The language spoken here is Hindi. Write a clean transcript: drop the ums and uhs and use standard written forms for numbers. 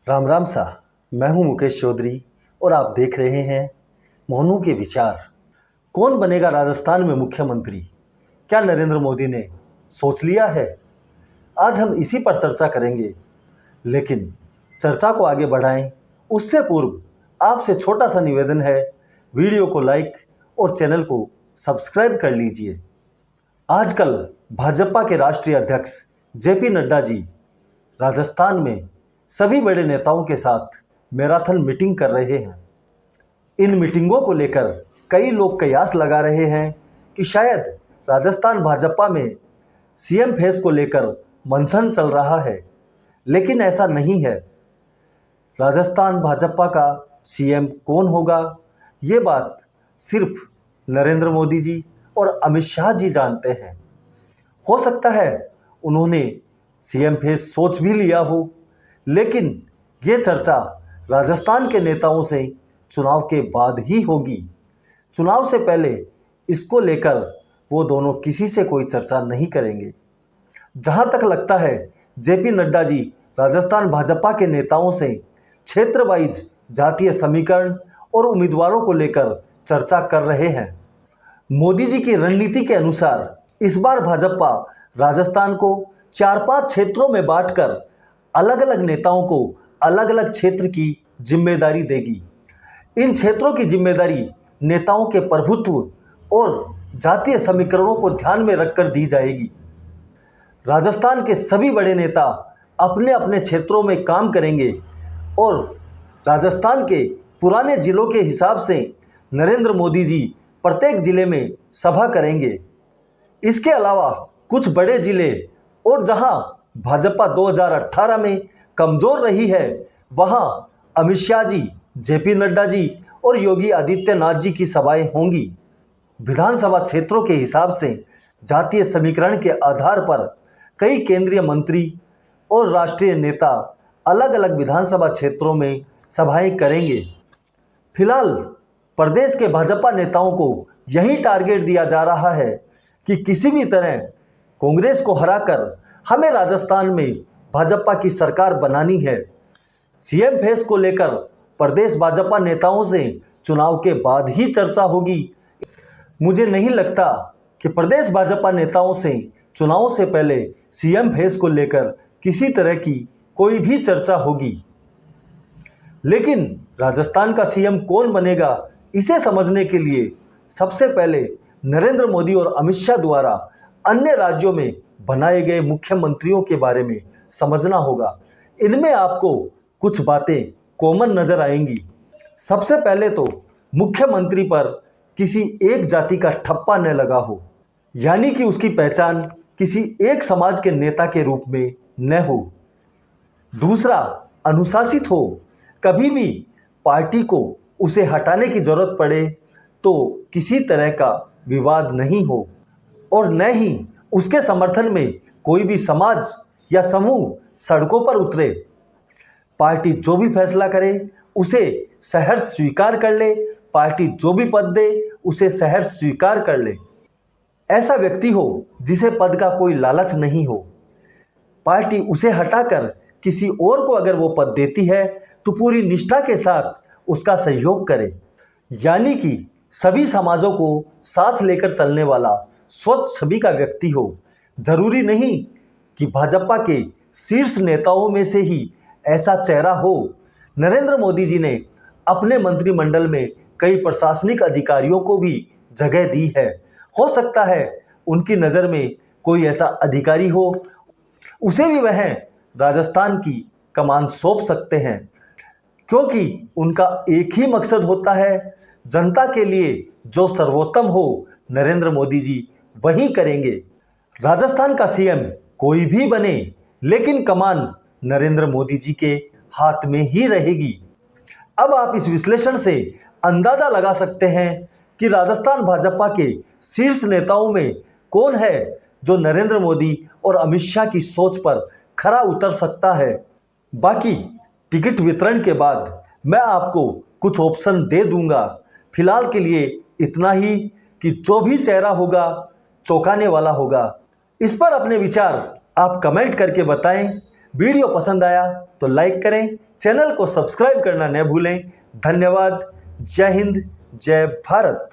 राम राम सा। मैं हूं मुकेश चौधरी और आप देख रहे हैं मोहनू के विचार। कौन बनेगा राजस्थान में मुख्यमंत्री? क्या नरेंद्र मोदी ने सोच लिया है? आज हम इसी पर चर्चा करेंगे, लेकिन चर्चा को आगे बढ़ाएं उससे पूर्व आपसे छोटा सा निवेदन है, वीडियो को लाइक और चैनल को सब्सक्राइब कर लीजिए। आजकल भाजपा के राष्ट्रीय अध्यक्ष जेपी नड्डा जी राजस्थान में सभी बड़े नेताओं के साथ मैराथन मीटिंग कर रहे हैं। इन मीटिंगों को लेकर कई लोग कयास लगा रहे हैं कि शायद राजस्थान भाजपा में सीएम फेस को लेकर मंथन चल रहा है, लेकिन ऐसा नहीं है। राजस्थान भाजपा का सीएम कौन होगा, ये बात सिर्फ नरेंद्र मोदी जी और अमित शाह जी जानते हैं। हो सकता है उन्होंने सीएम फेस सोच भी लिया हो, लेकिन ये चर्चा राजस्थान के नेताओं से चुनाव के बाद ही होगी। चुनाव से पहले इसको लेकर वो दोनों किसी से कोई चर्चा नहीं करेंगे। जहां तक लगता है, जेपी नड्डा जी राजस्थान भाजपा के नेताओं से क्षेत्र वाइज जातीय समीकरण और उम्मीदवारों को लेकर चर्चा कर रहे हैं। मोदी जी की रणनीति के अनुसार इस बार भाजपा राजस्थान को 4-5 क्षेत्रों में बांटकर अलग अलग नेताओं को अलग अलग क्षेत्र की जिम्मेदारी देगी। इन क्षेत्रों की जिम्मेदारी नेताओं के प्रभुत्व और जातीय समीकरणों को ध्यान में रखकर दी जाएगी। राजस्थान के सभी बड़े नेता अपने अपने क्षेत्रों में काम करेंगे और राजस्थान के पुराने जिलों के हिसाब से नरेंद्र मोदी जी प्रत्येक जिले में सभा करेंगे। इसके अलावा कुछ बड़े जिले और जहां भाजपा 2018 में कमजोर रही है, वहां अमित शाह जी, जेपी नड्डा जी और योगी आदित्यनाथ जी की सभाएं होंगी। विधानसभा क्षेत्रों के हिसाब से जातीय समीकरण के आधार पर कई केंद्रीय मंत्री और राष्ट्रीय नेता अलग अलग विधानसभा क्षेत्रों में सभाएं करेंगे। फिलहाल प्रदेश के भाजपा नेताओं को यही टारगेट दिया जा रहा है कि किसी भी तरह कांग्रेस को हराकर हमें राजस्थान में भाजपा की सरकार बनानी है। सीएम फेस को लेकर प्रदेश भाजपा नेताओं से चुनाव के बाद ही चर्चा होगी। मुझे नहीं लगता कि प्रदेश भाजपा नेताओं से चुनाव से पहले सीएम फेस को लेकर किसी तरह की कोई भी चर्चा होगी। लेकिन राजस्थान का सीएम कौन बनेगा, इसे समझने के लिए सबसे पहले नरेंद्र मोदी और अमित शाह द्वारा अन्य राज्यों में बनाए गए मुख्यमंत्रियों के बारे में समझना होगा। इनमें आपको कुछ बातें कॉमन नजर आएंगी। सबसे पहले तो मुख्यमंत्री पर किसी एक जाति का ठप्पा न लगा हो, यानी कि उसकी पहचान किसी एक समाज के नेता के रूप में न हो। दूसरा, अनुशासित हो। कभी भी पार्टी को उसे हटाने की जरूरत पड़े तो किसी तरह का विवाद नहीं हो, और न ही उसके समर्थन में कोई भी समाज या समूह सड़कों पर उतरे। पार्टी जो भी फैसला करे उसे सहर्ष स्वीकार कर ले, पार्टी जो भी पद दे उसे सहर्ष स्वीकार कर ले। ऐसा व्यक्ति हो जिसे पद का कोई लालच नहीं हो। पार्टी उसे हटाकर किसी और को अगर वो पद देती है तो पूरी निष्ठा के साथ उसका सहयोग करे, यानी कि सभी समाजों को साथ लेकर चलने वाला स्वच्छ छवि का व्यक्ति हो। जरूरी नहीं कि भाजपा के शीर्ष नेताओं में से ही ऐसा चेहरा हो। नरेंद्र मोदी जी ने अपने मंत्रिमंडल में कई प्रशासनिक अधिकारियों को भी जगह दी है। हो सकता है उनकी नज़र में कोई ऐसा अधिकारी हो, उसे भी वह राजस्थान की कमान सौंप सकते हैं, क्योंकि उनका एक ही मकसद होता है, जनता के लिए जो सर्वोत्तम हो नरेंद्र मोदी जी वही करेंगे। राजस्थान का सीएम कोई भी बने, लेकिन कमान नरेंद्र मोदी जी के हाथ में ही रहेगी। अब आप इस विश्लेषण से अंदाजा लगा सकते हैं कि राजस्थान भाजपा के शीर्ष नेताओं में कौन है जो नरेंद्र मोदी और अमित शाह की सोच पर खरा उतर सकता है। बाकी टिकट वितरण के बाद मैं आपको कुछ ऑप्शन दे दूंगा। फिलहाल के लिए इतना ही कि जो भी चेहरा होगा चौंकाने वाला होगा। इस पर अपने विचार आप कमेंट करके बताएं। वीडियो पसंद आया तो लाइक करें, चैनल को सब्सक्राइब करना न भूलें। धन्यवाद। जय हिंद, जय भारत।